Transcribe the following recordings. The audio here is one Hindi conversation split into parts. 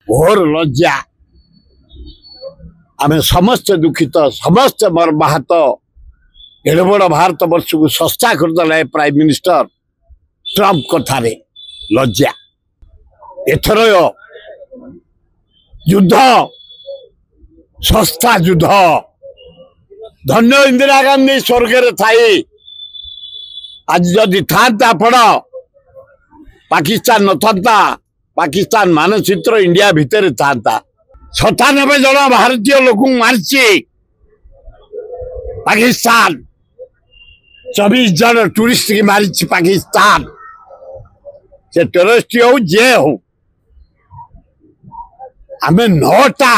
घोर लज्जा आम समस्त दुखित समस्त मर्माहत एड़े बड़ भारत वर्ष को सस्ता करदे प्राइम मिनिस्टर ट्रंप कथारे लज्जा एथर युद्ध सस्ता युद्ध धन्य इंदिरा गांधी स्वर्ग थाई आज जदि था पड़ पाकिस्तान न था पाकिस्तान मानचित्र इंडिया भितर था 97 जन भारतीय लोक मार्ची पाकिस्तान 24 जन टूरिस्ट की मारी पाकिस्तान से टेररिस्ट हो जे हो आम 9टा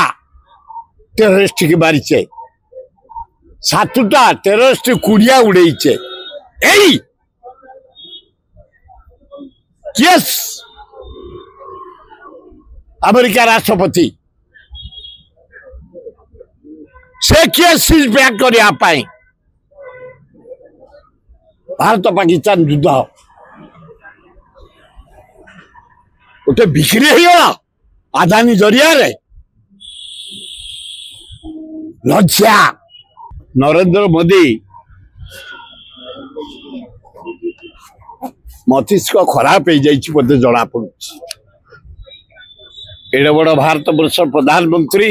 टेररिस्ट की मारीचे 7टा टेररिस्ट कुड़िया उड़ेचे यस अमेरिका राष्ट्रपति से किए सीज बैक करने भारत पाकिस्तान युद्ध गोटे बिक्री होगा आदानी जरिया रे लज्जा नरेंद्र मोदी मस्तिष्क खराब हो जाए बोधे जना पड़ एड़े बड़ भारत वर्ष प्रधानमंत्री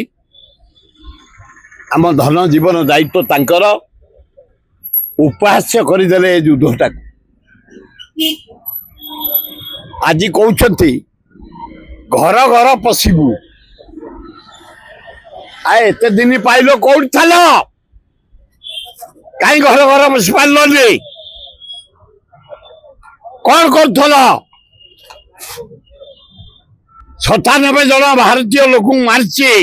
आम धन जीवन दायित्व तांकर उपहास्य करदे युद्धटा आज कहते घर घर पशिबू एते दिन पाइल कौट थल कहीं घर घर पशि पार्ल कौन कर 97 जन भारतीय लोक मार्ची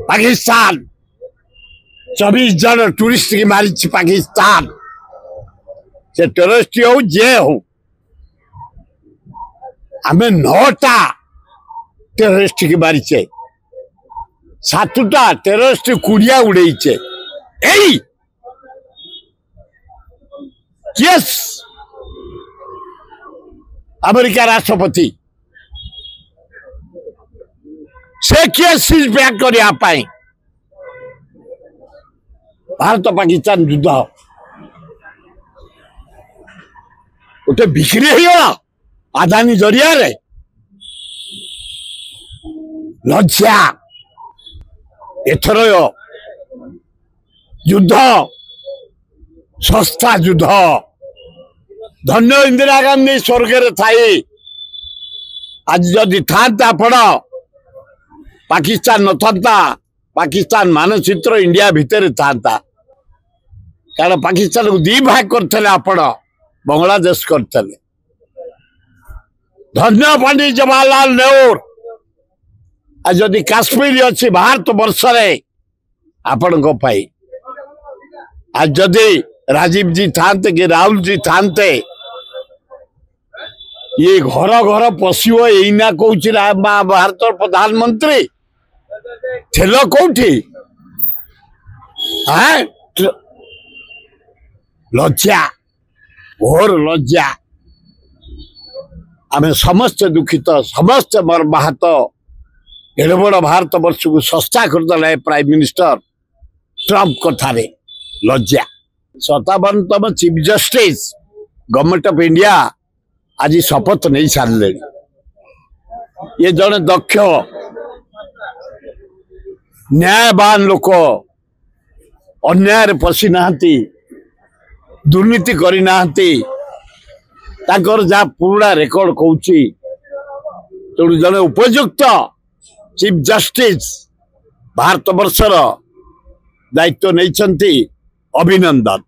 पाकिस्तान 24 जन टूरिस्ट की मारी पाकिस्तान से टेररिस्ट हो जे हो आम 9टा टेररिस्ट की मारीचे 7टा टेररिस्ट कुड़िया उड़ेचे यस अमेरिका राष्ट्रपति से किए सीज बैक करने भारत पाकिस्तान युद्ध गोटे बिक्री होगा आदानी जरिया रे लज्जा एथर युद्ध सस्ता युद्ध धन्य इंदिरा गांधी स्वर्ग थाई आज जदि था पड़ पाकिस्तान न था पाकिस्तान मानचित्र इंडिया भितर था कारण पाकिस्तान को 2 भाग करते आपण बांग्लादेश करते धन्य पंडित जवाहरलाल नेहरू आज जदि काश्मीर अच्छी भारत वर्ष आपण आज जदि राजीव जी थाते कि राहुल जी थाते ये घर घर पशिव यहीना कौन भारत प्रधानमंत्री थेल कौटी लज्जा घोर लज्जा आम समस्त दुखित समस्त मर्माहत एड़े बड़ भारत वर्ष को सस्ता करदे प्राइम मिनिस्टर ट्रंप कथारे लज्जा 57तम chief justice government of India आज शपथ नहीं सारे ये जड़े दक्ष न्यायवान लोक अन्याय पशि ना दुर्नीति करना जहाँ पुराना रेकर्ड कौन तेणु जड़े उपयुक्त चीफ जस्टिस भारत वर्षर दायित्व नहीं अभिनंदन।